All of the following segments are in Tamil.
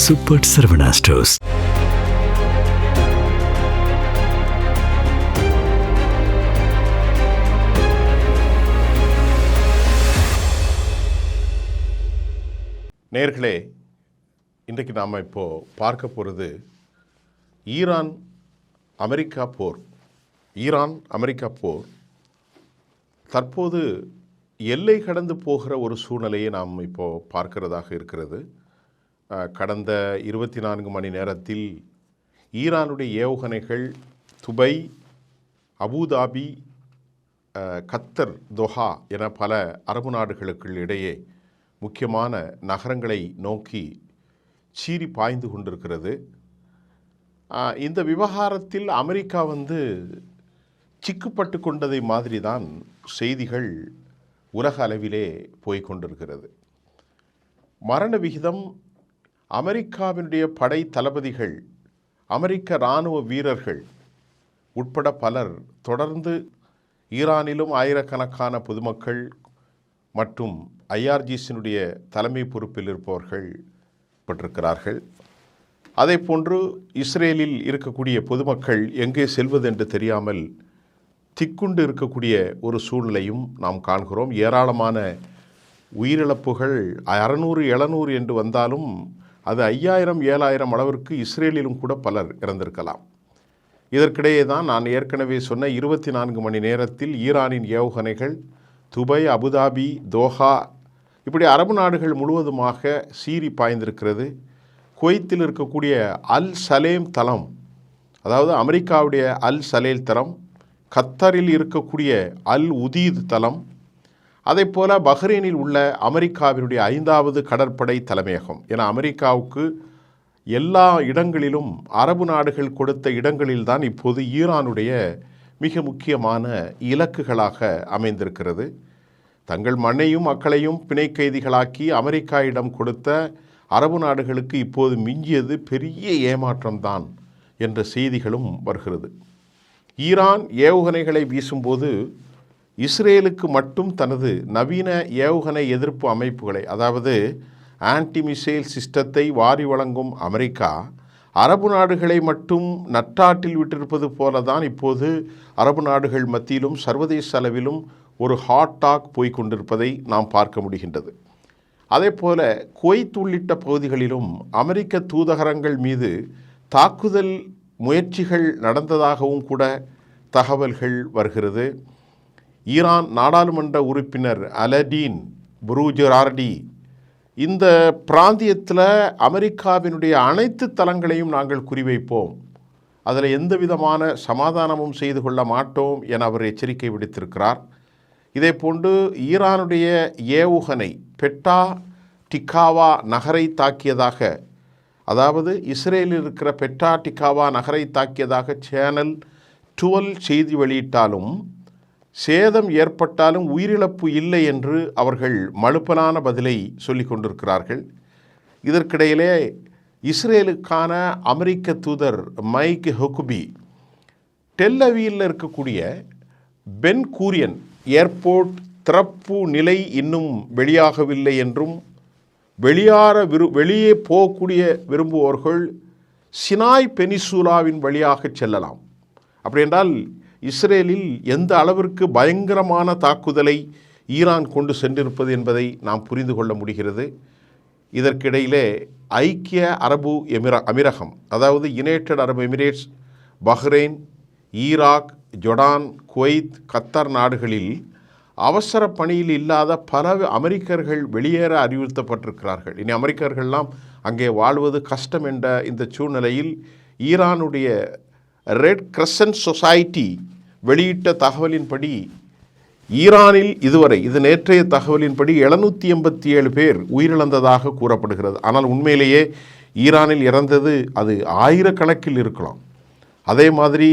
Super Saravana stores. நேயர்களே, இன்றைக்கு நாம் இப்போது பார்க்க போகிறது ஈரான் அமெரிக்கா போர் தற்போது எல்லை கடந்து போகிற ஒரு சூழ்நிலையை நாம் இப்போது பார்க்கிறதாக இருக்கிறது. கடந்த 24 மணி நேரத்தில் ஈரானுடைய ஏவுகணைகள் துபை, அபுதாபி, கத்தர், தொஹா என பல அரபு நாடுகளுக்கு இடையே முக்கியமான நகரங்களை நோக்கி சீறி பாய்ந்து கொண்டிருக்கிறது. இந்த விவகாரத்தில் அமெரிக்கா சிக்குப்பட்டு கொண்டதை மாதிரி தான் செய்திகள் உலக அளவிலே போய்கொண்டிருக்கிறது. மரண விகிதம் அமெரிக்காவினுடைய படை தளபதிகள், அமெரிக்க இராணுவ வீரர்கள் உட்பட பலர் தொடர்ந்து ஈரானிலும் ஆயிரக்கணக்கான பொதுமக்கள் மற்றும் ஐஆர்ஜிசியினுடைய தலைமை பொறுப்பில் இருப்பவர்கள் பட்டிருக்கிறார்கள். அதே போன்று இஸ்ரேலில் இருக்கக்கூடிய பொதுமக்கள் எங்கே செல்வது என்று தெரியாமல் திக்குண்டு இருக்கக்கூடிய ஒரு சூழ்நிலையும் நாம் காண்கிறோம். ஏராளமான உயிரிழப்புகள் 600-700 என்று வந்தாலும் அது 5000-7000 அளவிற்கு இஸ்ரேலிலும் கூட பலர் இறந்திருக்கலாம். இதற்கிடையே தான் நான் ஏற்கனவே சொன்ன 24 மணி நேரத்தில் ஈரானின் ஏவுகணைகள் துபை, அபுதாபி, தோஹா இப்படி அரபு நாடுகள் முழுவதுமாக சீறி பாய்ந்திருக்கிறது. குவைத்தில் இருக்கக்கூடிய அல் சலேம் தளம், அதாவது அமெரிக்காவுடைய அல் சலேல் தளம், கத்தரில் இருக்கக்கூடிய அல் உதீத் தளம், அதே போல் பஹ்ரைனில் உள்ள அமெரிக்காவினுடைய 5வது கடற்படை தலைமையகம் என அமெரிக்காவுக்கு எல்லா இடங்களிலும் அரபு நாடுகள் கொடுத்த இடங்களில்தான் இப்போது ஈரானுடைய மிக முக்கியமான இலக்குகளாக அமைந்திருக்கிறது. தங்கள் மண்ணையும் மக்களையும் பிணை கைதிகளாக்கி அமெரிக்காவிடம் கொடுத்த அரபு நாடுகளுக்கு இப்போது மிஞ்சியது பெரிய ஏமாற்றம்தான் என்ற செய்திகளும் வருகிறது. ஈரான் ஏவுகணைகளை வீசும்போது இஸ்ரேலுக்கு மட்டும் தனது நவீன ஏவுகணை எதிர்ப்பு அமைப்புகளை, அதாவது ஆன்டி மிசைல் சிஸ்டத்தை வாரி வழங்கும் அமெரிக்கா அரபு நாடுகளை மட்டும் நட்டாட்டில் விட்டிருப்பது போல தான் இப்போது அரபு நாடுகள் மத்தியிலும் சர்வதேச அளவிலும் ஒரு ஹாட் டாக் போய்கொண்டிருப்பதை நாம் பார்க்க முடிகின்றது. அதே போல குவைத் உள்ளிட்ட பகுதிகளிலும் அமெரிக்க தூதரகங்கள் மீது தாக்குதல் முயற்சிகள் நடந்ததாகவும் கூட தகவல்கள் வருகிறது. ஈரான் நாடாளுமன்ற உறுப்பினர் அலடீன் புரூஜரார்டி இந்த பிராந்தியத்தில் அமெரிக்காவினுடைய அனைத்து தளங்களையும் நாங்கள் குறிவைப்போம், அதில் எந்த விதமான சமாதானமும் செய்து கொள்ள மாட்டோம் என அவர் எச்சரிக்கை விடுத்திருக்கிறார். இதே போன்று ஈரானுடைய ஏவுகணை பெட்டா டிகாவா நகரை தாக்கியதாக, அதாவது இஸ்ரேலில் இருக்கிற பெட்டா டிகாவா நகரை தாக்கியதாக சேனல் 12 செய்தி வெளியிட்டாலும் சேதம் ஏற்பட்டாலும் உயிரிழப்பு இல்லை என்று அவர்கள் மழுப்பலான பதிலை சொல்லிக் கொண்டிருக்கிறார்கள். இதற்கிடையிலே இஸ்ரேலுக்கான அமெரிக்க தூதர் மைக் ஹுக்குபி டெல் அவீவில் இருக்கக்கூடிய பென் கூரியன் ஏர்போர்ட் திறப்பு நிலை இன்னும் வெளியாகவில்லை என்றும் வெளியே போகக்கூடிய விரும்புவோர்கள் சினாய் பெனிசூலாவின் வழியாக செல்லலாம். அப்படி என்றால் இஸ்ரேலில் எந்த அளவிற்கு பயங்கரமான தாக்குதலை ஈரான் கொண்டு சென்றிருப்பது என்பதை நாம் புரிந்து கொள்ள முடிகிறது. இதற்கிடையிலே ஐக்கிய அரபு அமீரகம், அதாவது United Arab Emirates, Bahrain, Iraq, Jordan, Kuwait, Qatar நாடுகளில் அவசர பணியில் இல்லாத பல அமெரிக்கர்கள் வெளியேற அறிவுறுத்தப்பட்டிருக்கிறார்கள். இனி அமெரிக்கர்கள்லாம் அங்கே வாழ்வது கஷ்டம் என்ற இந்த சூழ்நிலையில் ஈரானுடைய ரெட் கிரசன்ட் சொசைட்டி வெளியிட்ட தகவலின்படி ஈரானில் இதுவரை, இது நேற்றைய தகவலின்படி 787 பேர் உயிரிழந்ததாக கூறப்படுகிறது. ஆனால் உண்மையிலேயே ஈரானில் இறந்தது அது 1000 கணக்கில் இருக்கலாம். அதே மாதிரி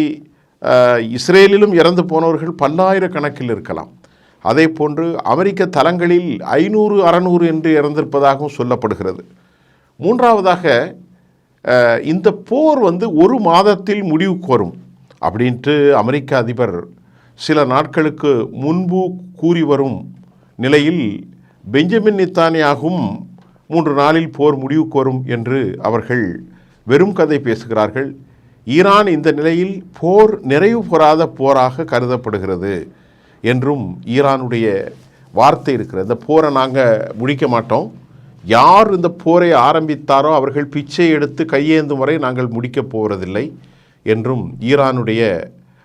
இஸ்ரேலிலும் இறந்து போனவர்கள் பல்லாயிரக்கணக்கில் இருக்கலாம். அதே போன்று அமெரிக்க தளங்களில் 500-600 என்று இறந்திருப்பதாகவும் சொல்லப்படுகிறது. மூன்றாவதாக இந்த போர் ஒரு மாதத்தில் முடிவுக்கு வரும் அப்படின்ட்டு அமெரிக்க அதிபர் சில நாட்களுக்கு முன்பு கூறி வரும் நிலையில் பெஞ்சமின் நெத்தன்யாகும் 3 நாளில் போர் முடிவுக்கு வரும் என்று அவர்கள் வெறும் கதை பேசுகிறார்கள். ஈரான் இந்த நிலையில் போர் நிறைவு பெறாத போராக கருதப்படுகிறது என்றும் ஈரானுடைய வார்த்தை இருக்கிறது. இந்த போரை நாங்கள் முடிக்க மாட்டோம், யார் இந்த போரை ஆரம்பித்தாரோ அவர்கள் பிச்சை எடுத்து கையேந்தும் வரை நாங்கள் முடிக்கப் போவதில்லை என்றும் ஈரானுடைய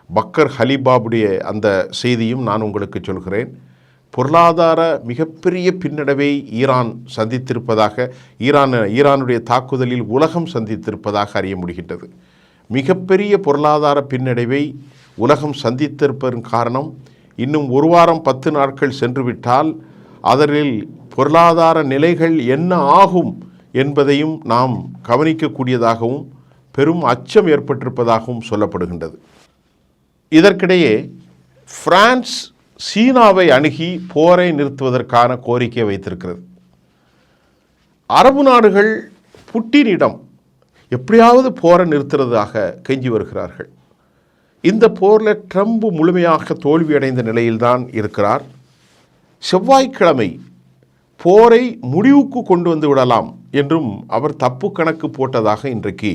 பக்கர் ஹலிபாபுடைய அந்த செய்தியும் நான் உங்களுக்கு சொல்கிறேன். பொருளாதார மிகப்பெரிய பின்னடைவை ஈரான் சந்தித்திருப்பதாக, ஈரானுடைய தாக்குதலில் உலகம் சந்தித்திருப்பதாக அறிய முடிகின்றது. மிகப்பெரிய பொருளாதார பின்னடைவை உலகம் சந்தித்திருப்பதன் காரணம், இன்னும் 1 வாரம் 10 நாட்கள் சென்றுவிட்டால் அதனில் பொருளாதார நிலைகள் என்ன ஆகும் என்பதையும் நாம் கவனிக்கக்கூடியதாகவும் பெரும் அச்சம் ஏற்பட்டிருப்பதாகவும் சொல்லப்படுகின்றது. இதற்கிடையே பிரான்ஸ் சீனாவை அணுகி போரை நிறுத்துவதற்கான கோரிக்கை வைத்திருக்கிறது. அரபு நாடுகள் புட்டினிடம் எப்படியாவது போரை நிறுத்துறதாக கெஞ்சி வருகிறார்கள். இந்த போரில் ட்ரம்ப் முழுமையாக தோல்வியடைந்த நிலையில்தான் இருக்கிறார். செவ்வாய்க்கிழமை போரை முடிவுக்கு கொண்டு வந்து விடலாம் என்றும் அவர் தப்பு கணக்கு போட்டதாக இன்றைக்கு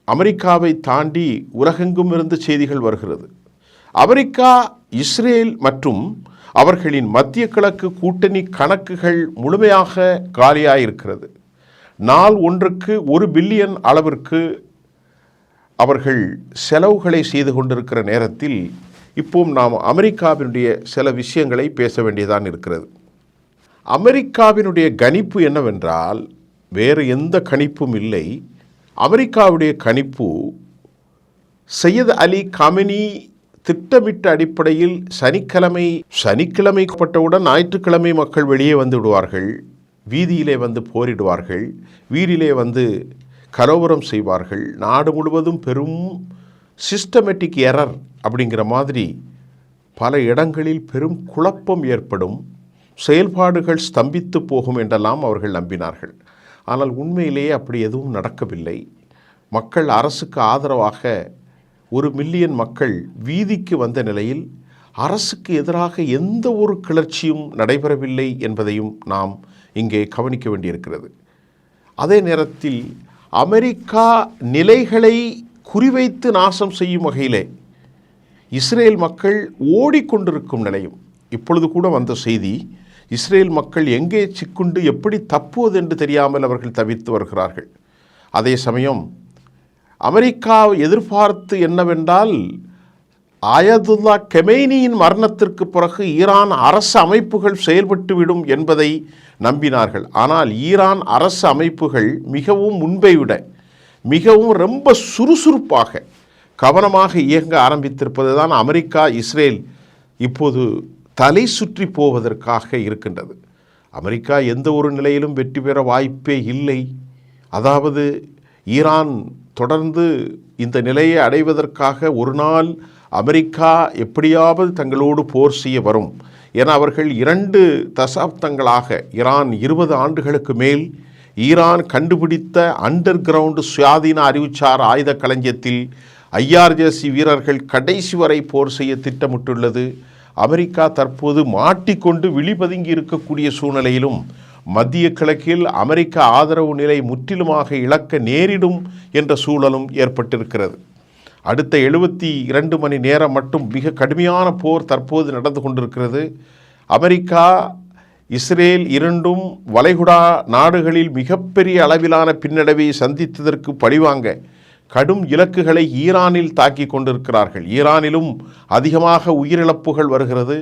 அமெரிக்காவை தாண்டி உலகெங்கும் இருந்து செய்திகள் வருகிறது. அமெரிக்கா, இஸ்ரேல் மற்றும் அவர்களின் மத்திய கிழக்கு கூட்டணி கணக்குகள் முழுமையாக காலியாயிருக்கிறது. நாள் ஒன்றுக்கு 1 பில்லியன் அளவிற்கு அவர்கள் செலவுகளை செய்து கொண்டிருக்கிற நேரத்தில் இப்போ நாம் அமெரிக்காவினுடைய சில விஷயங்களை பேச வேண்டியதான் இருக்கிறது. அமெரிக்காவினுடைய கணிப்பு என்னவென்றால், வேறு எந்த கணிப்பும் இல்லை. அமெரிக்காவுடைய கணிப்பு சையத் அலி காமெனி திட்டமிட்ட அடிப்படையில் சனிக்கிழமை பட்டவுடன் ஞாயிற்றுக்கிழமை மக்கள் வெளியே வந்து விடுவார்கள், வீதியிலே வந்து போரிடுவார்கள், வீதியிலே வந்து கலவரம் செய்வார்கள், நாடு முழுவதும் பெரும் சிஸ்டமேட்டிக் எரர் அப்படிங்கிற மாதிரி பல இடங்களில் பெரும் குழப்பம் ஏற்படும், செயல்பாடுகள் ஸ்தம்பித்து போகும் என்றெல்லாம் அவர்கள் நம்பினார்கள். ஆனால் உண்மையிலேயே அப்படி எதுவும் நடக்கவில்லை. மக்கள் அரசுக்கு ஆதரவாக 1 மில்லியன் மக்கள் வீதிக்கு வந்த நிலையில் அரசுக்கு எதிராக எந்த ஒரு கிளர்ச்சியும் நடைபெறவில்லை என்பதையும் நாம் இங்கே கவனிக்க வேண்டியிருக்கிறது. அதே நேரத்தில் அமெரிக்கா நிலைகளை குறிவைத்து நாசம் செய்யும் வகையிலே இஸ்ரேல் மக்கள் ஓடிக்கொண்டிருக்கும் நிலையும் இப்பொழுது கூட வந்த செய்தி, இஸ்ரேல் மக்கள் எங்கே சிக்குண்டு எப்படி தப்புவது என்று தெரியாமல் அவர்கள் தவித்து வருகிறார்கள். அதே சமயம் அமெரிக்கா எதிர்பார்த்து என்னவென்றால், ஆயதுல்லா கெமெய்னியின் மரணத்திற்கு பிறகு ஈரான் அரசு அமைப்புகள் செயல்பட்டுவிடும் என்பதை நம்பினார்கள். ஆனால் ஈரான் அரசு அமைப்புகள் மிகவும் முன்பை விட மிகவும் ரொம்ப சுறுசுறுப்பாக கவனமாக இயங்க ஆரம்பித்திருப்பது தான் அமெரிக்கா இஸ்ரேல் இப்போது தலை சுற்றி போவதற்காக இருக்கின்றது. அமெரிக்கா எந்த ஒரு நிலையிலும் வெற்றி பெற வாய்ப்பே இல்லை. அதாவது ஈரான் தொடர்ந்து இந்த நிலையை அடைவதற்காக ஒரு நாள் அமெரிக்கா எப்படியாவது தங்களோடு போர் செய்ய வரும் என அவர்கள் 2 தசாப்தங்களாக, ஈரான் 20 ஆண்டுகளுக்கு மேல் ஈரான் கண்டுபிடித்த அண்டர் கிரவுண்டு சுயாதீன அறிவுசார் ஆயுத களஞ்சியத்தில் IRGC வீரர்கள் கடைசி வரை போர் செய்ய திட்டமிட்டுள்ளது. அமெரிக்கா தற்போது மாட்டிக்கொண்டு விழிபதுங்கி இருக்கக்கூடிய சூழ்நிலையிலும் மத்திய கிழக்கில் அமெரிக்க ஆதரவு நிலை முற்றிலுமாக இழக்க நேரிடும் என்ற சூழலும் ஏற்பட்டிருக்கிறது. அடுத்த 72 மணி நேரம் மட்டும் மிக கடுமையான போர் தற்போது நடந்து கொண்டிருக்கிறது. அமெரிக்கா, இஸ்ரேல் இரண்டும் வளைகுடா நாடுகளில் மிகப்பெரிய அளவிலான பின்னடைவை சந்தித்ததற்கு பழிவாங்க கடும் இலக்குகளை ஈரானில் தாக்கி கொண்டிருக்கிறார்கள். ஈரானிலும் அதிகமாக உயிரிழப்புகள் வருகிறது.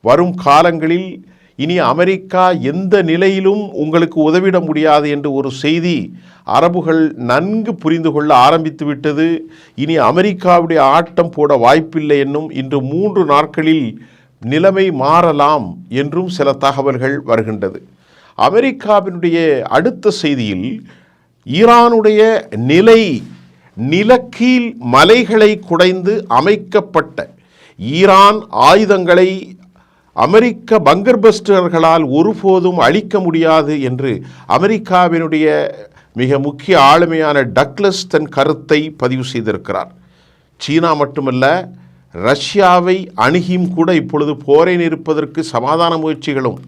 வரும் காலங்களில் இனி அமெரிக்கா எந்த நிலையிலும் உங்களுக்கு உதவிட முடியாது என்று ஒரு செய்தி அரபுகள் நன்கு புரிந்து கொள்ள ஆரம்பித்து விட்டது. இனி அமெரிக்காவுடைய ஆட்டம் போட வாய்ப்பில்லை என்னும் இன்று 3 நாட்களில் நிலைமை மாறலாம் என்றும் சில தகவல்கள் வருகின்றது. அமெரிக்காவினுடைய அடுத்த செய்தியில் ஈரானுடைய நிலக்கீழ் மலைகளை குடைந்து அமைக்கப்பட்ட ஈரான் ஆயுதங்களை அமெரிக்க பங்கர் பஸ்டர்களால் ஒருபோதும் அழிக்க முடியாது என்று அமெரிக்காவினுடைய மிக முக்கிய ஆளுமையான டக்ளஸ் தன் கருத்தை பதிவு செய்திருக்கிறார். சீனா மட்டுமல்ல, ரஷ்யாவை அணுகியும் கூட இப்பொழுது போரை நிறுப்பதற்கு சமாதான முயற்சிகளும்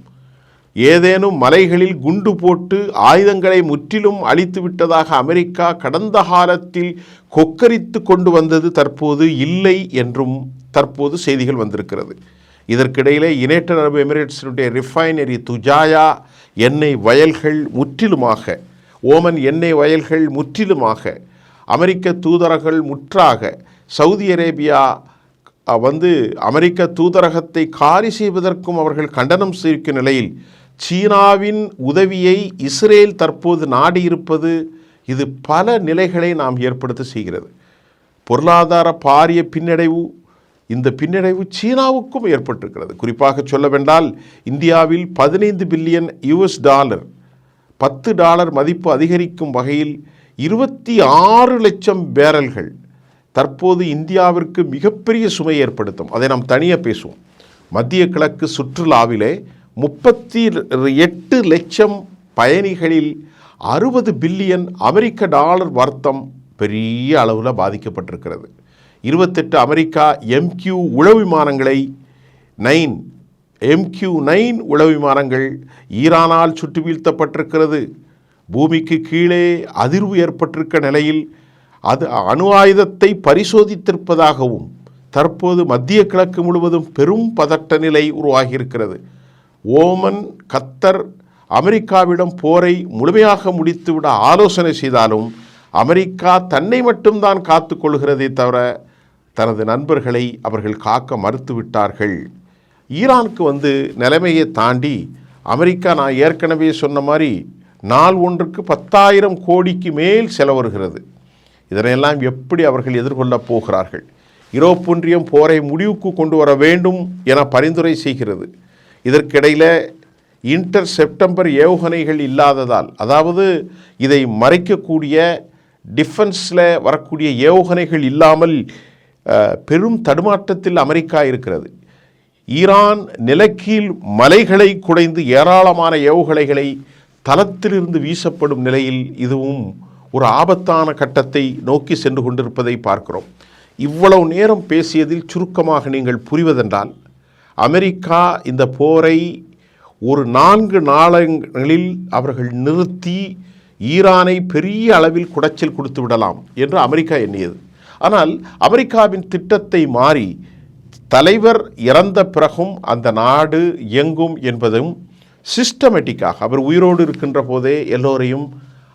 ஏதேனும் மலைகளில் குண்டு போட்டு ஆயுதங்களை முற்றிலும் அழித்து விட்டதாக அமெரிக்கா கடந்த காலத்தில் கொக்கரித்து கொண்டு வந்தது தற்போது இல்லை என்றும் தற்போது செய்திகள் வந்திருக்கிறது. இதற்கிடையிலே யுனைடெட் அரபு எமிரேட்ஸினுடைய ரிஃபைனரி துஜாயா எண்ணெய் வயல்கள் முற்றிலுமாக, ஓமன் எண்ணெய் வயல்கள் முற்றிலுமாக, அமெரிக்க தூதரகங்கள் முற்றாக, சவுதி அரேபியா அமெரிக்க தூதரகத்தை காலி செய்வதற்கும் அவர்கள் கண்டனம் செய்யும் நிலையில் சீனாவின் உதவியை இஸ்ரேல் தற்போது நாடியிருப்பது, இது பல நிலைகளை நாம் ஏற்படுத்த செய்கிறது. பொருளாதார பாரிய பின்னடைவு, இந்த பின்னடைவு சீனாவுக்கும் ஏற்பட்டிருக்கிறது. குறிப்பாக சொல்லவென்றால் இந்தியாவில் 15 பில்லியன் US$, $10 மதிப்பு அதிகரிக்கும் வகையில் 26 லட்சம் பேரல்கள் தற்போது இந்தியாவிற்கு மிகப்பெரிய சுமை ஏற்படுத்தும். அதை நாம் தனியாக பேசுவோம். மத்திய கிழக்கு சுற்றுலாவிலே 38 லட்சம் பயணிகளில் 60 பில்லியன் $, வர்த்தம் பெரிய அளவில் பாதிக்கப்பட்டிருக்கிறது. 28 அமெரிக்கா MQ-9 உளவு விமானங்களை MQ-9 உளவு விமானங்கள் ஈரானால் சுட்டு வீழ்த்தப்பட்டிருக்கிறது. பூமிக்கு கீழே அதிர்வு ஏற்பட்டிருக்க நிலையில் அது அணு ஆயுதத்தை பரிசோதித்திருப்பதாகவும் தற்போது மத்திய கிழக்கு முழுவதும் பெரும் பதட்ட நிலை உருவாகியிருக்கிறது. ஓமன், கத்தர் அமெரிக்காவிடம் போரை முழுமையாக முடித்துவிட ஆலோசனை செய்தாலும் அமெரிக்கா தன்னை மட்டும்தான் காத்து கொள்கிறதே தவிர தனது நண்பர்களை அவர்கள் காக்க மறுத்துவிட்டார்கள். ஈரானுக்கு நிலைமையை தாண்டி அமெரிக்கா, நான் ஏற்கனவே சொன்ன மாதிரி, நாள் ஒன்றுக்கு 10,000 கோடிக்கு மேல் செலவருகிறது. இதனையெல்லாம் எப்படி அவர்கள் எதிர்கொள்ளப் போகிறார்கள்? யூரோப்பியன் போரை முடிவுக்கு கொண்டு வர வேண்டும் என பரிந்துரை செய்கிறது. இதற்கிடையில் இன்டர்செப்டம்பர் ஏவுகணைகள் இல்லாததால், அதாவது இதை மறைக்கக்கூடிய டிஃபென்ஸில் வரக்கூடிய ஏவுகணைகள் இல்லாமல் பெரும் தடுமாற்றத்தில் அமெரிக்கா இருக்கிறது. ஈரான் நிலக்கீழ் மலைகளை குடைந்து ஏராளமான ஏவுகணைகளை தளத்திலிருந்து வீசப்படும் நிலையில் இதுவும் ஒரு ஆபத்தான கட்டத்தை நோக்கி சென்று கொண்டிருப்பதை பார்க்கிறோம். இவ்வளவு நேரம் பேசியதில் சுருக்கமாக நீங்கள் புரிவதென்றால், அமெரிக்கா இந்த போரை ஒரு 4 நாளங்களில் அவர்கள் நிறுத்தி ஈரானை பெரிய அளவில் குடைச்சல் கொடுத்து விடலாம் என்று அமெரிக்கா எண்ணியது. ஆனால் அமெரிக்காவின் திட்டத்தை மாறி தலைவர் இறந்த பிறகும் அந்த நாடு இயங்கும் என்பதும் சிஸ்டமேட்டிக்காக அவர் உயிரோடு இருக்கின்ற போதே எல்லோரையும்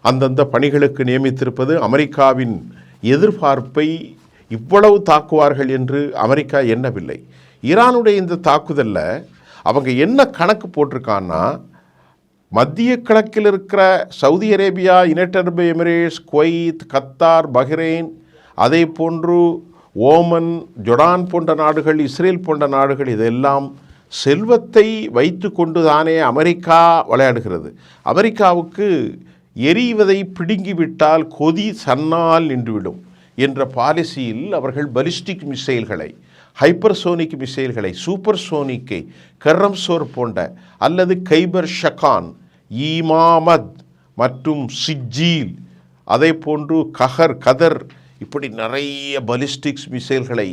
அந்தந்த பணிகளுக்கு நியமித்திருப்பது அமெரிக்காவின் எதிர்பார்ப்பை இவ்வளவு தாக்குவார்கள் என்று அமெரிக்கா எண்ணவில்லை. ஈரானுடைய இந்த தாக்குதலில் அவங்க என்ன கணக்கு போட்டிருக்கான்னா, மத்திய கிழக்கில் இருக்கிற Saudi Arabia, United Arab Emirates, Kuwait, Qatar, Bahrain, அதே போன்று ஓமன், ஜொர்டான் போன்ற நாடுகள், இஸ்ரேல் போன்ற நாடுகள், இதெல்லாம் செல்வத்தை வைத்து கொண்டு தானே அமெரிக்கா விளையாடுகிறது. அமெரிக்காவுக்கு எரிவதை பிடுங்கிவிட்டால் கொதி சன்னால் நின்றுவிடும் என்ற பாலிசியில் அவர்கள் பலிஸ்டிக் மிசைல்களை, ஹைப்பர்சோனிக் மிசைல்களை, சூப்பர்சோனிக்கை, கர்ரம்சோர் போன்ற அல்லது கைபர் ஷகான், ஈமாமத் மற்றும் சிஜீல், அதே போன்று கதர், இப்படி நிறைய பலிஸ்டிக்ஸ் மிசைல்களை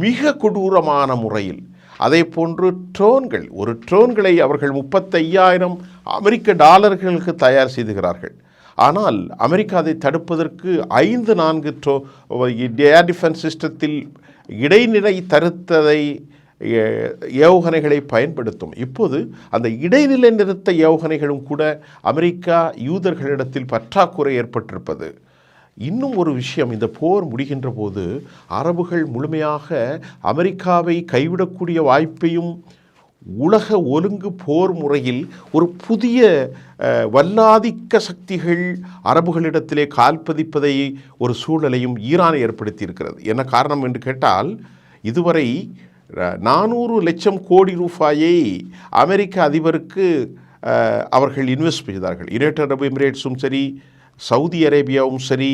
மிக கொடூரமான முறையில், அதே போன்று ட்ரோன்கள், ஒரு ட்ரோன்களை அவர்கள் 35,000 அமெரிக்க டாலர்களுக்கு தயார் செய்துகிறார்கள். ஆனால் அமெரிக்கா அதை தடுப்பதற்கு 5-4 ஏர் டிஃபென்ஸ் சிஸ்டத்தில் இடைநிலை தடுத்ததை ஏவுகணைகளை பயன்படுத்தும். இப்போது அந்த இடைநிலை நிறுத்த ஏவுகணைகளும் கூட அமெரிக்கா யூதர்களிடத்தில் பற்றாக்குறை ஏற்பட்டிருப்பது. இன்னும் ஒரு விஷயம், இந்த போர் முடிகின்ற போது அரபுகள் முழுமையாக அமெரிக்காவை கைவிடக்கூடிய வாய்ப்பையும், உலக ஒழுங்கு போர் முறையில் ஒரு புதிய வல்லாதிக்க சக்திகள் அரபுகளிடத்திலே கால்பதிப்பதை ஒரு சூழலையும் ஈரான் ஏற்படுத்தி இருக்கிறது. என்ன காரணம் என்று கேட்டால், இதுவரை 400 லட்சம் கோடி ரூபாயை அமெரிக்க அதிபருக்கு அவர்கள் இன்வெஸ்ட் செய்தார்கள். யுனைடெட் அரபு எமிரேட்ஸும் சரி, சவுதி அரேபியாவும் சரி,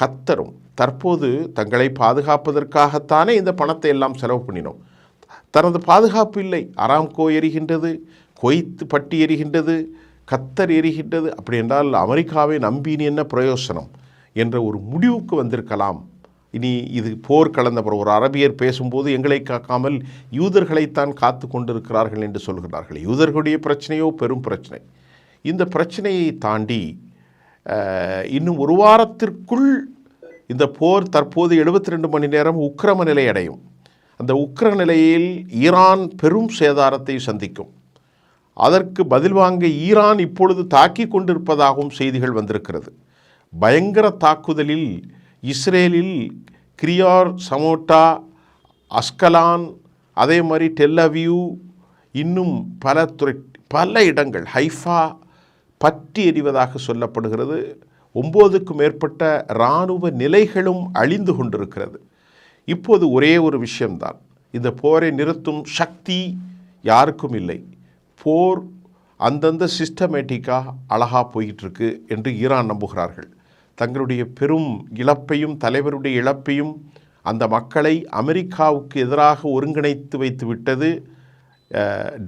கத்தரும் தற்போது தங்களை பாதுகாப்பதற்காகத்தானே இந்த பணத்தை எல்லாம் செலவு பண்ணினோம். தனது பாதுகாப்பு இல்லை. அராம்கோ எரிகின்றது, குவைத் பட்டி எரிகின்றது, கத்தர் எரிகின்றது. அப்படி என்றால் அமெரிக்காவை நம்பினு என்ன பிரயோசனம் என்ற ஒரு முடிவுக்கு வந்திருக்கலாம். இனி இது போர் கலந்தவர் ஒரு அரபியர் பேசும்போது எங்களை காக்காமல் யூதர்களைத்தான் காத்து கொண்டிருக்கிறார்கள் என்று சொல்கிறார்கள். யூதர்களுடைய பிரச்சனையோ பெரும் பிரச்சனை. இந்த பிரச்சனையை தாண்டி இன்னும் ஒரு வாரத்திற்குள் இந்த போர் தற்போது 72 மணி நேரம் உக்கிரம நிலை அடையும். அந்த உக்கிர நிலையில் ஈரான் பெரும் சேதாரத்தை சந்திக்கும். அதற்கு பதில் வாங்க ஈரான் இப்பொழுது தாக்கி கொண்டிருப்பதாகவும் செய்திகள் வந்திருக்கிறது. பயங்கர தாக்குதலில் இஸ்ரேலில் கிரியார் சமோட்டா, அஸ்கலான், அதே மாதிரி டெல்லவியூ, இன்னும் பல இடங்கள், ஹைஃபா பற்றி எறிவதாக சொல்லப்படுகிறது. 9க்கும் மேற்பட்ட இராணுவ நிலைகளும் அழிந்து கொண்டிருக்கிறது. இப்போது ஒரே ஒரு விஷயம்தான், இந்த போரை நிறுத்தும் சக்தி யாருக்கும் இல்லை. போர் அந்தந்த சிஸ்டமேட்டிக்காக அழகாக போயிட்டுருக்கு என்று ஈரான் நம்புகிறார்கள். தங்களுடைய பெரும் இழப்பையும் தலைவருடைய இழப்பையும் அந்த மக்களை அமெரிக்காவுக்கு எதிராக ஒருங்கிணைத்து வைத்து விட்டது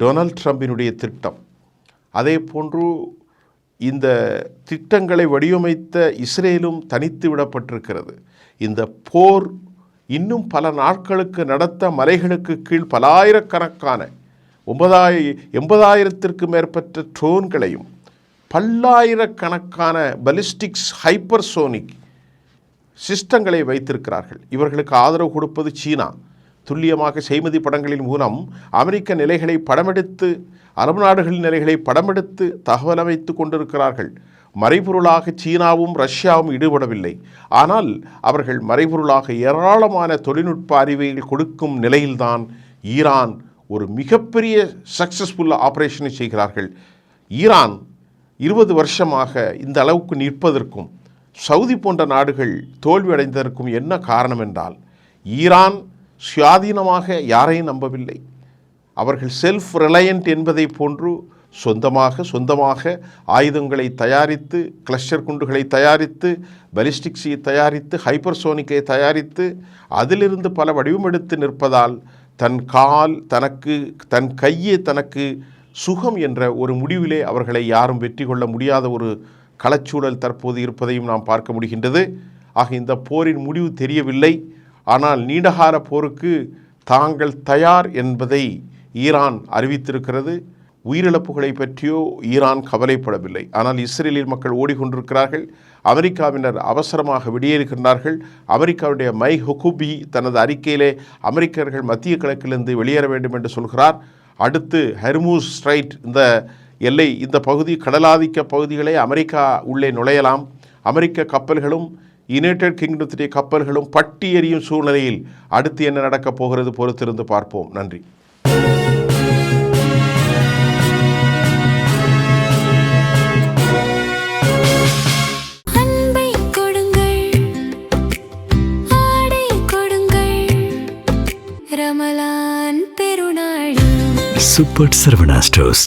டொனால்ட் ட்ரம்பினுடைய திட்டம். அதே போன்று இந்த திட்டங்களை வடிவமைத்த இஸ்ரேலும் தனித்து விடப்பட்டிருக்கிறது. இந்த போர் இன்னும் பல நாட்களுக்கு நடத்த மலைகளுக்கு கீழ் பலாயிரக்கணக்கான 80,000த்திற்கு மேற்பட்ட ட்ரோன்களையும் பல்லாயிரக்கணக்கான பலிஸ்டிக்ஸ் ஹைப்பர்சோனிக் சிஸ்டங்களை வைத்திருக்கிறார்கள். இவர்களுக்கு ஆதரவு கொடுப்பது சீனா. துல்லியமாக செய்மதி படங்களின் மூலம் அமெரிக்க நிலைகளை படமெடுத்து, அரபு நாடுகளின் நிலைகளை படமெடுத்து தகவல் அமைத்து கொண்டிருக்கிறார்கள். மறைபொருளாக சீனாவும் ரஷ்யாவும் ஈடுபடவில்லை. ஆனால் அவர்கள் மறைபொருளாக ஏராளமான தொழில்நுட்ப அறிவை கொடுக்கும் நிலையில்தான் ஈரான் ஒரு மிகப்பெரிய சக்ஸஸ்ஃபுல் ஆபரேஷனை செய்கிறார்கள். ஈரான் 20 வருஷமாக இந்த அளவுக்கு நிற்பதற்கும் சவுதி போன்ற நாடுகள் தோல்வியடைந்ததற்கும் என்ன காரணம் என்றால், ஈரான் சுயாதீனமாக யாரையும் நம்பவில்லை. அவர்கள் செல்ஃப் ரிலையன்ட் என்பதை போன்று சொந்தமாக ஆயுதங்களை தயாரித்து, கிளஸ்டர் குண்டுகளை தயாரித்து, பலிஸ்டிக்ஸை தயாரித்து, ஹைப்பர்சோனிக்கை தயாரித்து, அதிலிருந்து பல வடிவமெடுத்து நிற்பதால் தன் கால் தனக்கு, தன் கையே தனக்கு சுகம் என்ற ஒரு முடிவிலே அவர்களை யாரும் வெற்றி கொள்ள முடியாத ஒரு களச்சூழல் தற்போது இருப்பதையும் நாம் பார்க்க முடிகின்றது. ஆக இந்த போரின் முடிவு தெரியவில்லை. ஆனால் நீண்டகால போருக்கு தாங்கள் தயார் என்பதை ஈரான் அறிவித்திருக்கிறது. உயிரிழப்புகளை பற்றியோ ஈரான் கவலைப்படவில்லை. ஆனால் இஸ்ரேலில் மக்கள் ஓடிக்கொண்டிருக்கிறார்கள். அமெரிக்காவினர் அவசரமாக வெளியேறுகின்றார்கள். அமெரிக்காவுடைய மை ஹுகுபி தனது அறிக்கையிலே அமெரிக்கர்கள் மத்திய கிழக்கிலிருந்து வெளியேற வேண்டும் என்று சொல்கிறார். அடுத்து ஹெர்மூஸ் ஸ்ட்ரைட், இந்த எல்லை, இந்த பகுதி, கடலாதிக்க பகுதிகளை அமெரிக்கா உள்ளே நுழையலாம். அமெரிக்க கப்பல்களும் யுனைடெட் கிங்டத்துடைய கப்பல்களும் பட்டி எறியும் சூழ்நிலையில் அடுத்து என்ன நடக்கப் போகிறது பொறுத்திருந்து பார்ப்போம். நன்றி. Super Sarvana Stores.